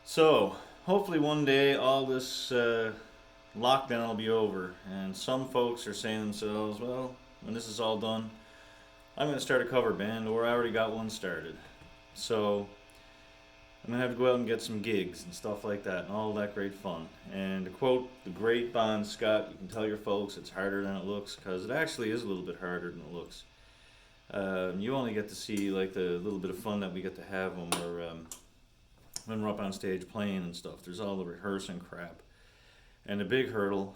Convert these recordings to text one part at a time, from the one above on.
So, hopefully one day all this lockdown will be over, and some folks are saying to themselves, well, when this is all done, I'm going to start a cover band, or I already got one started. So, I'm going to have to go out and get some gigs and stuff like that, and all that great fun. And to quote the great Bon Scott, you can tell your folks it's harder than it looks, because it actually is a little bit harder than it looks. You only get to see like the little bit of fun that we get to have when we're up on stage playing and stuff. There's all the rehearsing crap. And the big hurdle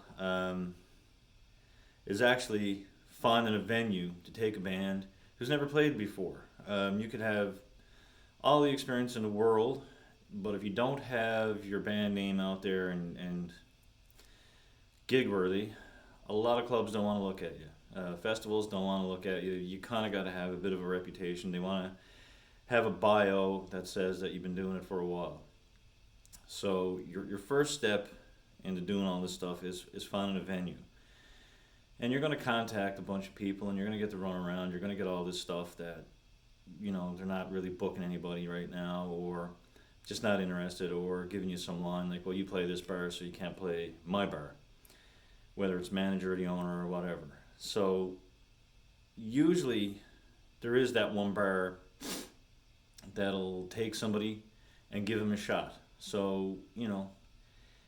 is actually finding a venue to take a band who's never played before. You could have all the experience in the world, but if you don't have your band name out there and gig worthy, a lot of clubs don't want to look at you. Festivals don't want to look at you. You kind of got to have a bit of a reputation. They want to have a bio that says that you've been doing it for a while. So your first step into doing all this stuff is finding a venue. And you're going to contact a bunch of people and you're going to get the run around. You're going to get all this stuff that, they're not really booking anybody right now or just not interested or giving you some line like, well, you play this bar so you can't play my bar, whether it's manager or the owner or whatever. So usually there is that one bar that'll take somebody and give them a shot. So,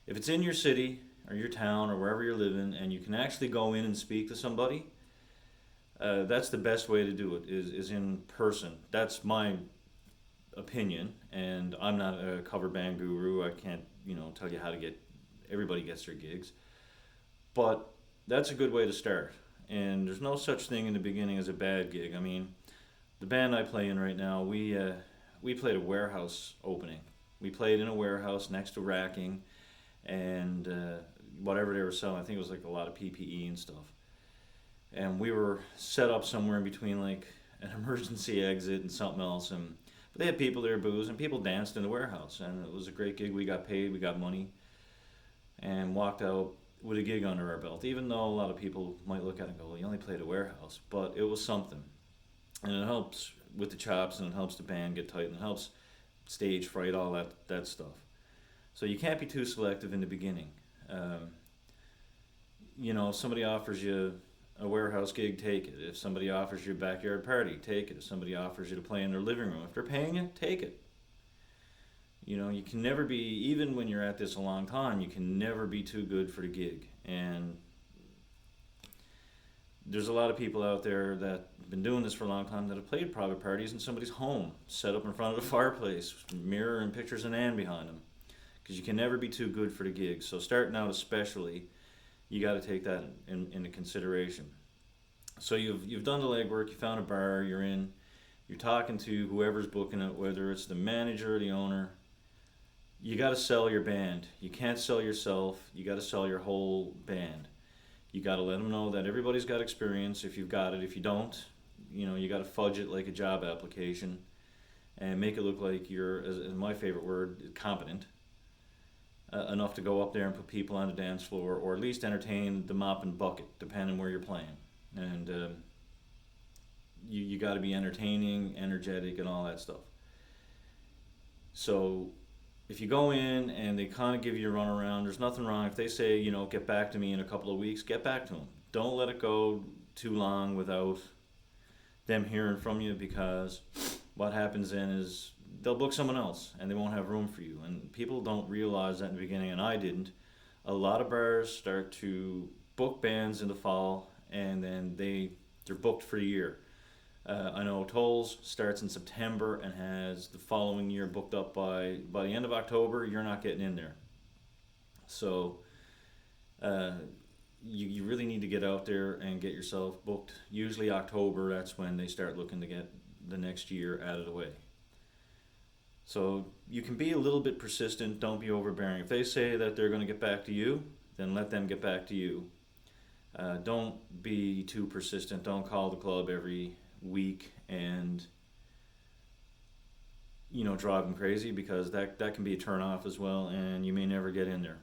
if it's in your city or your town or wherever you're living and you can actually go in and speak to somebody, that's the best way to do it is in person. That's my opinion, and I'm not a cover band guru. I can't, tell you how to get everybody gets their gigs, but that's a good way to start. And there's no such thing in the beginning as a bad gig. I mean, the band I play in right now, we played a warehouse opening. We played in a warehouse next to racking, and whatever they were selling. I think it was like a lot of PPE and stuff. And we were set up somewhere in between like an emergency exit and something else. And but they had people there, booze, and people danced in the warehouse. And it was a great gig. We got paid, we got money, and walked out with a gig under our belt. Even though a lot of people might look at it and go, "Well, you only played a warehouse," but it was something, and it helps with the chops, and it helps the band get tight, and it helps stage fright, all that stuff. So you can't be too selective in the beginning. Um, if somebody offers you a warehouse gig, take it. If somebody offers you a backyard party, take it. If somebody offers you to play in their living room, if they're paying you, take it. You can never be, even when you're at this a long time, you can never be too good for the gig. And there's a lot of people out there that have been doing this for a long time that have played private parties in somebody's home, set up in front of the fireplace, mirror and pictures of Nan behind them. Because you can never be too good for the gig. So starting out especially, you got to take that into consideration. So you've done the legwork, you found a bar, you're in, you're talking to whoever's booking it, whether it's the manager or the owner. You got to sell your band. You can't sell yourself. You got to sell your whole band. You got to let them know that everybody's got experience if you've got it. If you don't, you got to fudge it like a job application and make it look like you're, as my favorite word, competent enough to go up there and put people on the dance floor or at least entertain the mop and bucket, depending where you're playing. And you got to be entertaining, energetic, and all that stuff. So if you go in and they kind of give you a runaround, there's nothing wrong. If they say, get back to me in a couple of weeks, get back to them. Don't let it go too long without them hearing from you, because what happens then is they'll book someone else and they won't have room for you. And people don't realize that in the beginning, and I didn't. A lot of bars start to book bands in the fall, and then they're booked for a year. I know Tolls starts in September and has the following year booked up by the end of October. You're not getting in there. So uh, you really need to get out there and get yourself booked. Usually October, that's when they start looking to get the next year out of the way. So you can be a little bit persistent. Don't be overbearing. If they say that they're going to get back to you, then let them get back to you. Don't be too persistent. Don't call the club every week and drive them crazy, because that can be a turn off as well, and you may never get in there.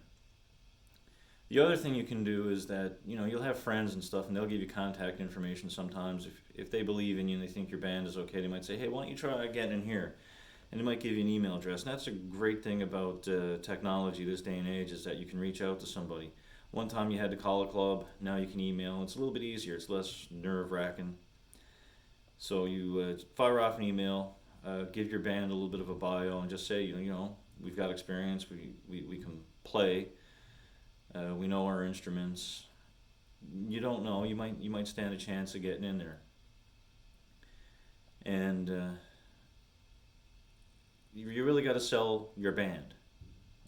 The other thing you can do is that you'll have friends and stuff, and they'll give you contact information sometimes. If they believe in you and they think your band is okay, they might say, hey, why don't you try getting in here? and they might give you an email address. And that's a great thing about technology this day and age, is that you can reach out to somebody. One time you had to call a club, now you can email. It's a little bit easier. It's less nerve-wracking. So you fire off an email, give your band a little bit of a bio, and just say, we've got experience. We can play. We know our instruments. You don't know. You might stand a chance of getting in there. And you really got to sell your band.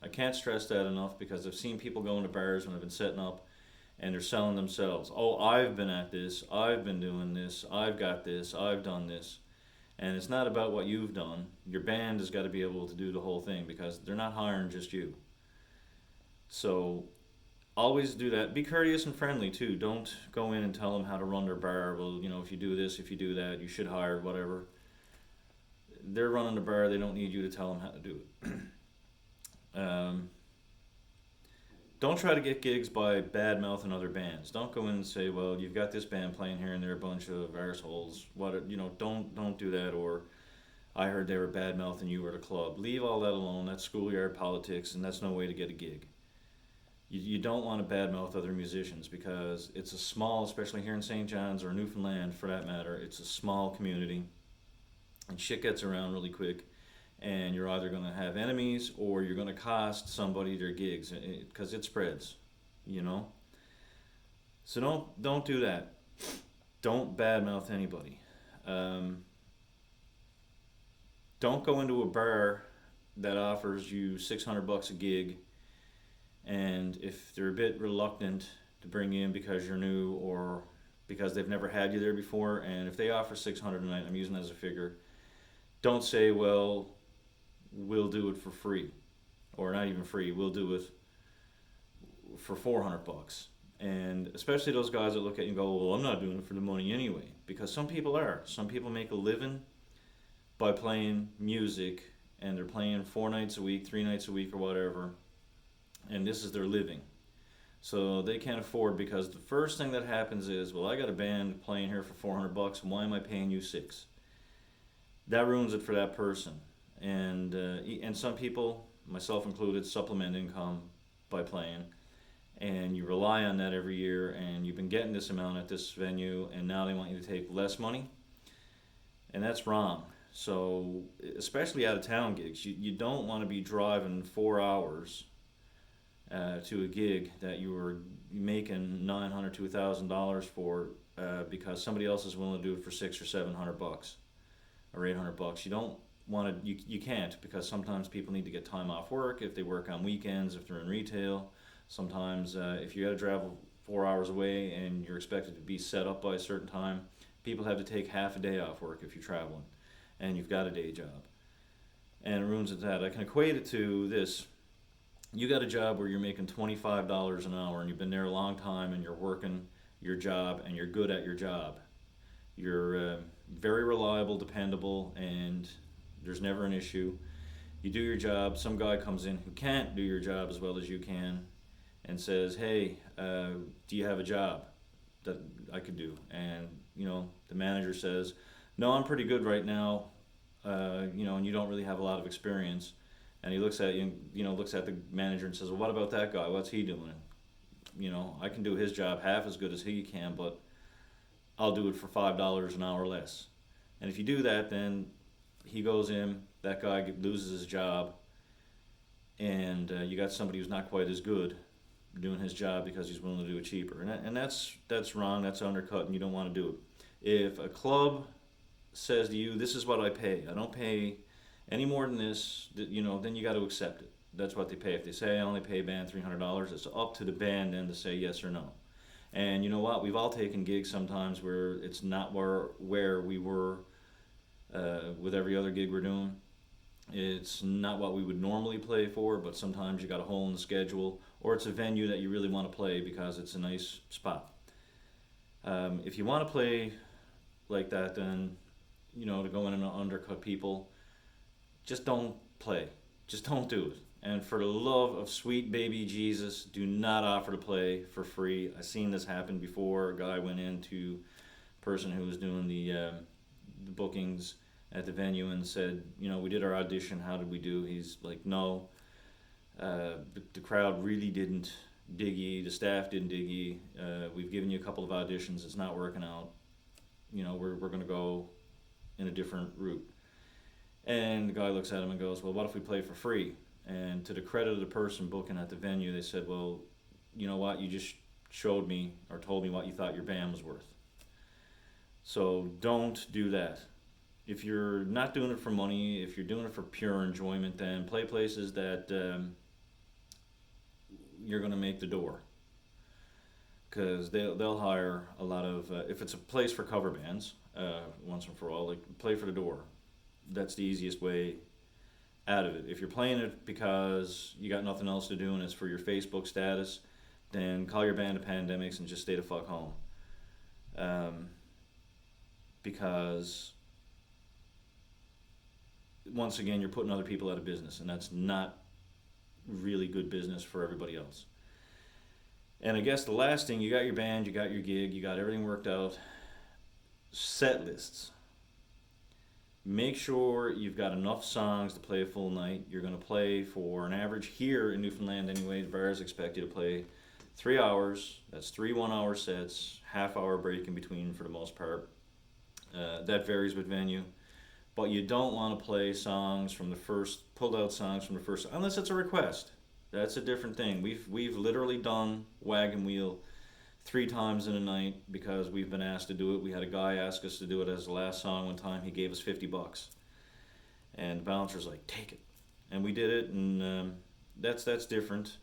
I can't stress that enough, because I've seen people go into bars when I've been setting up, and they're selling themselves. Oh, I've been at this, I've been doing this, I've got this, I've done this. And it's not about what you've done. Your band has got to be able to do the whole thing, because they're not hiring just you. So always do that. Be courteous and friendly too. Don't go in and tell them how to run their bar. Well, if you do this, if you do that, you should hire, whatever. They're running the bar. They don't need you to tell them how to do it. Don't try to get gigs by bad mouthing other bands. Don't go in and say, well, you've got this band playing here and they're a bunch of arseholes. Don't do that. Or I heard they were bad mouthing you at a club. Leave all that alone. That's schoolyard politics, and that's no way to get a gig. You don't want to badmouth other musicians, because it's a small, especially here in St. John's or Newfoundland for that matter, it's a small community, and shit gets around really quick, and you're either going to have enemies or you're going to cost somebody their gigs, because it spreads, So don't do that. Don't badmouth anybody. Don't go into a bar that offers you $600 a gig, and if they're a bit reluctant to bring you in because you're new or because they've never had you there before, and if they offer $600 a night, I'm using that as a figure, don't say, well, we'll do it for free, or not even free, we'll do it for $400. And especially those guys that look at you and go, well, I'm not doing it for the money anyway, because some people are. Some people make a living by playing music, and they're playing 4 nights a week, 3 nights a week, or whatever, and this is their living. So they can't afford, because the first thing that happens is, well, I got a band playing here for $400, and why am I paying you $6? That ruins it for that person. And some people, myself included, supplement income by playing, and you rely on that every year, and you've been getting this amount at this venue, and now they want you to take less money, and that's wrong. So especially out of town gigs, you don't want to be driving 4 hours to a gig that you were making $900 to $1,000 for, because somebody else is willing to do it for $600 or $700 or $800. You don't want to. You can't, because sometimes people need to get time off work if they work on weekends, if they're in retail. Sometimes if you got to travel 4 hours away and you're expected to be set up by a certain time, people have to take half a day off work if you're traveling, and you've got a day job, and it ruins it. That I can equate it to this. You got a job where you're making $25 an hour, and you've been there a long time, and you're working your job, and you're good at your job. You're very reliable, dependable, and there's never an issue. You do your job. Some guy comes in who can't do your job as well as you can, and says, hey, do you have a job that I could do? And the manager says, no, I'm pretty good right now, and you don't really have a lot of experience. And he looks at you, looks at the manager and says, well, what about that guy? What's he doing? I can do his job half as good as he can, but I'll do it for $5 an hour less. And if you do that, then he goes in, that guy loses his job, and you got somebody who's not quite as good doing his job because he's willing to do it cheaper. And that's wrong, that's undercut, and you don't want to do it. If a club says to you, this is what I pay, I don't pay any more than this, then you got to accept it. That's what they pay. If they say I only pay a band $300, it's up to the band then to say yes or no. And you know what? We've all taken gigs sometimes where it's not where we were with every other gig we're doing. It's not what we would normally play for, but sometimes you got a hole in the schedule, or it's a venue that you really want to play because it's a nice spot. If you want to play like that, then to go in and undercut people, just don't play. Just don't do it. And for the love of sweet baby Jesus, do not offer to play for free. I've seen this happen before. A guy went into a person who was doing the bookings at the venue and said, we did our audition. How did we do? He's like, no, the crowd really didn't dig ye. The staff didn't dig ye. We've given you a couple of auditions. It's not working out. We're going to go in a different route. And the guy looks at him and goes, well, what if we play for free? And to the credit of the person booking at the venue, they said, well, you know what? You just showed me or told me what you thought your band was worth. So don't do that. If you're not doing it for money, if you're doing it for pure enjoyment, then play places that you're going to make the door. Because they'll hire a lot of, if it's a place for cover bands, once and for all, like play for the door. That's the easiest way out of it. If you're playing it because you got nothing else to do and it's for your Facebook status, then call your band the Pandemics and just stay the fuck home. Because once again, you're putting other people out of business, and that's not really good business for everybody else. And I guess the last thing, you got your band, you got your gig, you got everything worked out. Set lists. Make sure you've got enough songs to play a full night. You're going to play for an average here in Newfoundland anyway. The bars expect you to play 3 hours. That's 3 1-hour sets, half-hour break in between for the most part. That varies with venue. But you don't want to play songs from the first, pulled out songs from the first, unless it's a request. That's a different thing. We've literally done Wagon Wheel 3 times in a night because we've been asked to do it. We had a guy ask us to do it as the last song one time. He gave us $50, and the bouncer's like, take it, and we did it. And that's different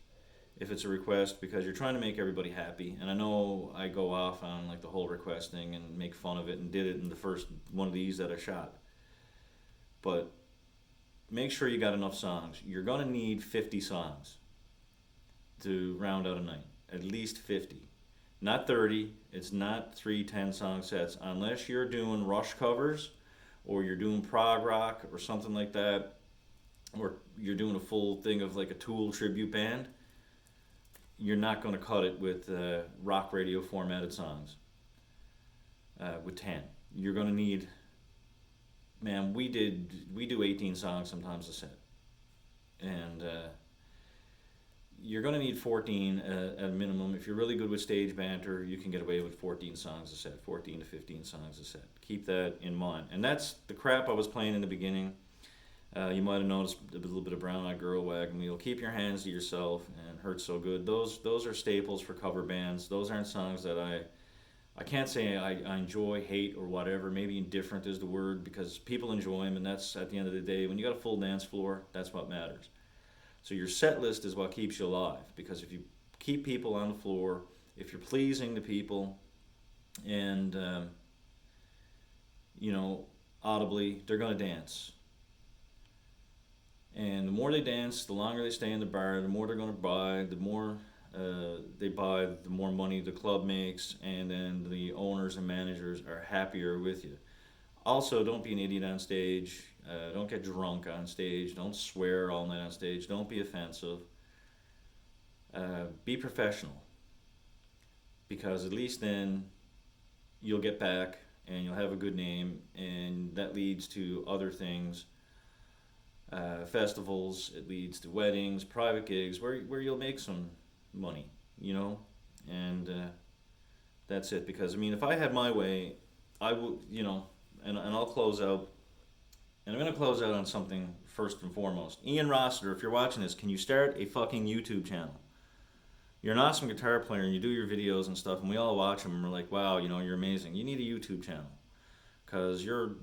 if it's a request, because you're trying to make everybody happy. And I know I go off on like the whole request thing and make fun of it, and did it in the first one of these that I shot. But make sure you got enough songs. You're gonna need 50 songs to round out a night, at least 50. Not 30, it's not 3 10-song sets, unless you're doing Rush covers, or you're doing prog rock, or something like that, or you're doing a full thing of like a Tool tribute band. You're not going to cut it with rock radio formatted songs with 10. You're going to need, man, we do 18 songs sometimes a set. And you're going to need 14 at a minimum. If you're really good with stage banter, you can get away with 14 songs a set, 14 to 15 songs a set. Keep that in mind. And that's the crap I was playing in the beginning. You might have noticed a little bit of Brown Eyed Girl, Wagon Wheel. Keep your hands to yourself, and Hurt So Good. Those are staples for cover bands. Those aren't songs that I can't say I enjoy, hate, or whatever. Maybe indifferent is the word, because people enjoy them, and that's, at the end of the day, when you got a full dance floor, that's what matters. So your set list is what keeps you alive, because if you keep people on the floor, if you're pleasing the people, and audibly, they're going to dance. And the more they dance, the longer they stay in the bar, the more they're going to buy, the more they buy, the more money the club makes, and then the owners and managers are happier with you. Also, don't be an idiot on stage. Don't get drunk on stage. Don't swear all night on stage. Don't be offensive. Be professional, because at least then you'll get back and you'll have a good name, and that leads to other things. Festivals, it leads to weddings, private gigs, where you'll make some money, and that's it. Because, if I had my way, I would, and I'll close out, and I'm going to close out on something first and foremost. Ian Rossiter, if you're watching this, can you start a fucking YouTube channel? You're an awesome guitar player, and you do your videos and stuff, and we all watch them, and we're like, wow, you're amazing. You need a YouTube channel, because you're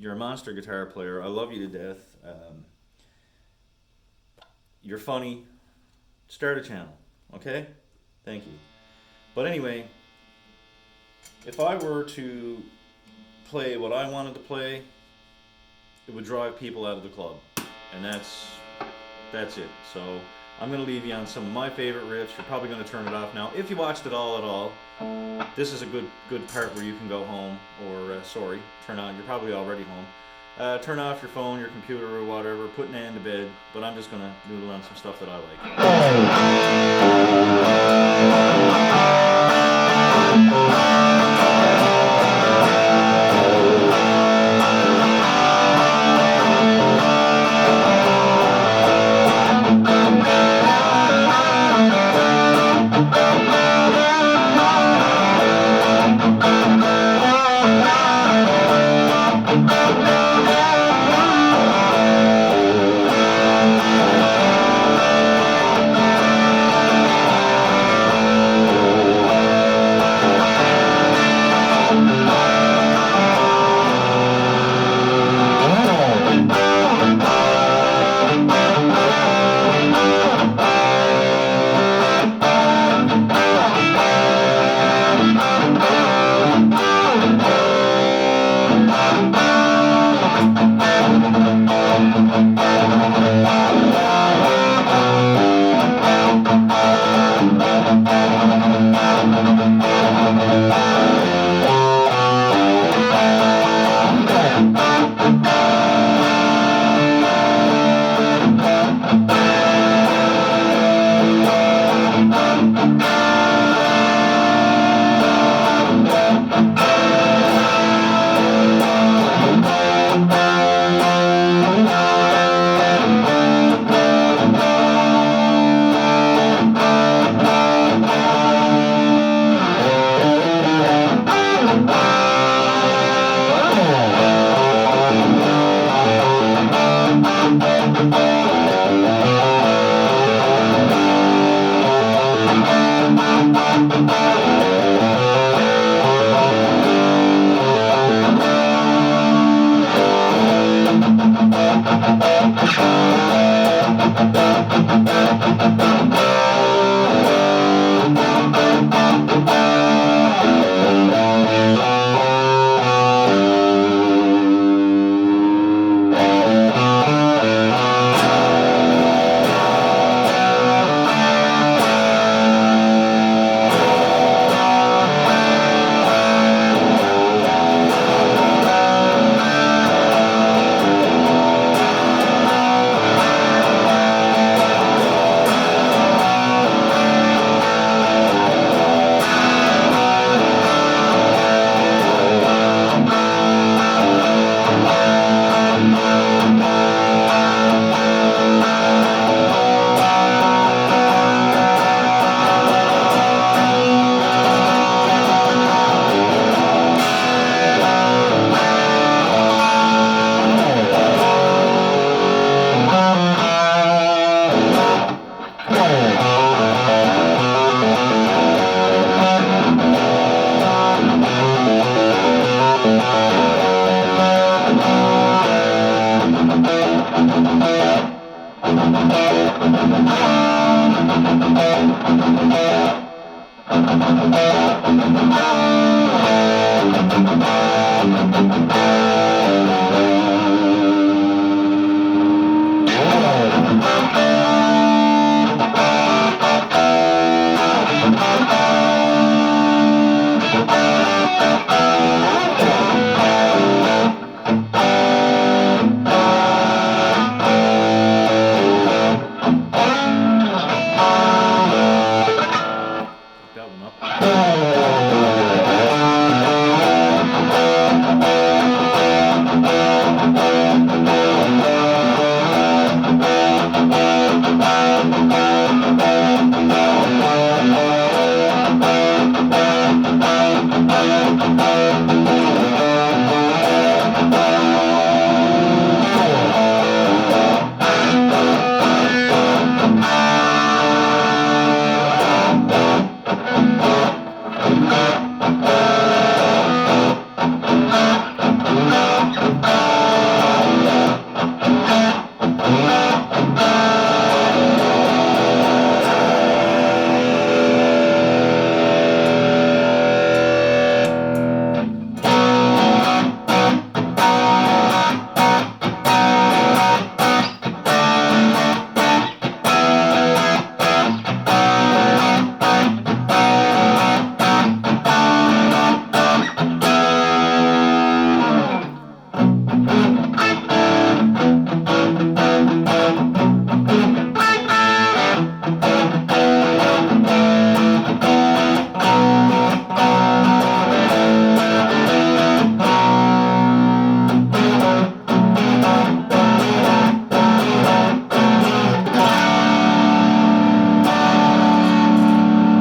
a monster guitar player. I love you to death. You're funny. Start a channel, okay? Thank you. But anyway, if I were to play what I wanted to play, it would drive people out of the club, and that's it. So I'm going to leave you on some of my favorite riffs. You're probably going to turn it off now. If you watched it all at all, this is a good part where you can go home, or turn on. You're probably already home. Turn off your phone, your computer, or whatever. Put Nan to bed. But I'm just going to noodle on some stuff that I like.